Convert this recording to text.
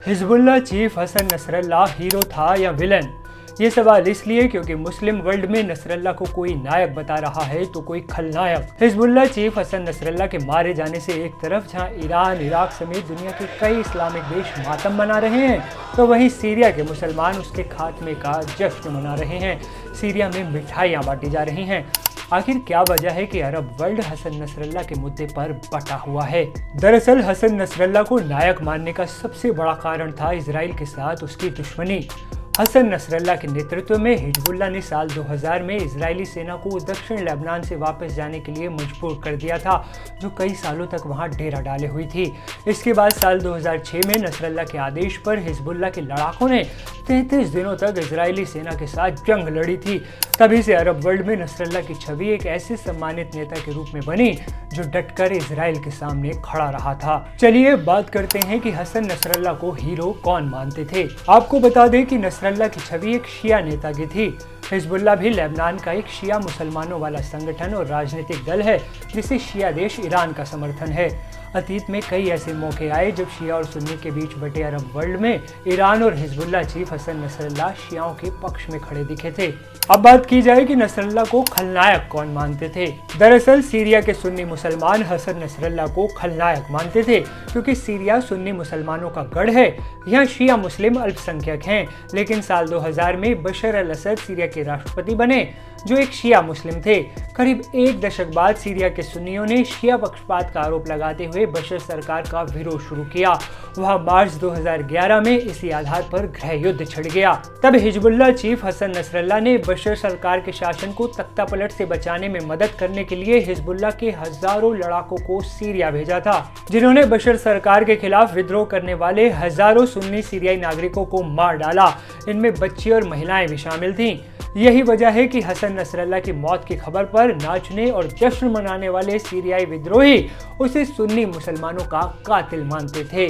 Hezbollah chief Hassan Nasrallah hero था या villain? ये सवाल इसलिए क्योंकि मुस्लिम वर्ल्ड में नसरल्लाह को कोई नायक बता रहा है तो कोई खलनायक। हिजबुल्लाह चीफ हसन नसरल्लाह के मारे जाने से एक तरफ जहां ईरान, इराक समेत दुनिया के कई इस्लामिक देश मातम मना रहे हैं, तो वहीं सीरिया के मुसलमान उसके खात्मे का जश्न मना रहे हैं। सीरिया में मिठाइयाँ बांटी जा रही हैं। आखिर क्या वजह है कि अरब वर्ल्ड हसन नसरल्लाह के मुद्दे पर बटा हुआ है? दरअसल हसन नसरल्लाह को नायक मानने का सबसे बड़ा कारण था इजराइल के साथ उसकी दुश्मनी। हसन नसरल्लाह के नेतृत्व में हिजबुल्लाह ने साल 2000 में इजरायली सेना को दक्षिण लेबनान से वापस जाने के लिए मजबूर कर दिया था, जो कई सालों तक वहां डेरा डाले हुई थी। इसके बाद साल 2006 में नसरल्लाह के आदेश पर हिजबुल्लाह के लड़ाकों ने 33 दिनों तक इजरायली सेना के साथ जंग लड़ी थी। तभी से अरब वर्ल्ड में नसरल्लाह की छवि एक ऐसे सम्मानित नेता के रूप में बनी जो डटकर इजराइल के सामने खड़ा रहा था। चलिए बात करते हैं कि हसन नसरल्लाह को हीरो कौन मानते थे। आपको बता दें कि नसरल्लाह की छवि एक शिया नेता की थी। हिजबुल्लाह भी लेबनान का एक शिया मुसलमानों वाला संगठन और राजनीतिक दल है जिसे शिया देश ईरान का समर्थन है। अतीत में कई ऐसे मौके आए जब शिया और सुन्नी के बीच बटे अरब वर्ल्ड में ईरान और हिजबुल्लाह चीफ हसन नसरल्लाह शियाओं के पक्ष में खड़े दिखे थे। अब बात की जाए कि नसरल्लाह को खलनायक कौन मानते थे। दरअसल सीरिया के सुन्नी मुसलमान हसन नसरल्लाह को खलनायक मानते थे क्योंकि सीरिया सुन्नी मुसलमानों का गढ़ है। यहाँ शिया मुस्लिम अल्पसंख्यक हैं, लेकिन साल 2000 में बशर अल असद सीरिया के राष्ट्रपति बने जो एक शिया मुस्लिम थे। करीब एक दशक बाद सीरिया के सुन्नियों ने शिया पक्षपात का आरोप लगाते हुए बशर सरकार का विरोध शुरू किया। वहां मार्च 2011 में इसी आधार पर गृह युद्ध छिड़ गया। तब हिजबुल्लाह चीफ हसन नसरल्लाह ने बशर सरकार के शासन को तख्तापलट से बचाने में मदद करने के लिए हिजबुल्लाह के हजारों लड़ाकों को सीरिया भेजा था, जिन्होंने बशर सरकार के खिलाफ विद्रोह करने वाले हजारों सुन्नी सीरियाई नागरिकों को मार डाला। इनमें बच्चे और महिलाएं भी शामिल थीं। यही वजह है कि हसन नसरल्लाह की मौत की खबर पर नाचने और जश्न मनाने वाले सीरियाई विद्रोही उसे सुन्नी मुसलमानों का कातिल मानते थे।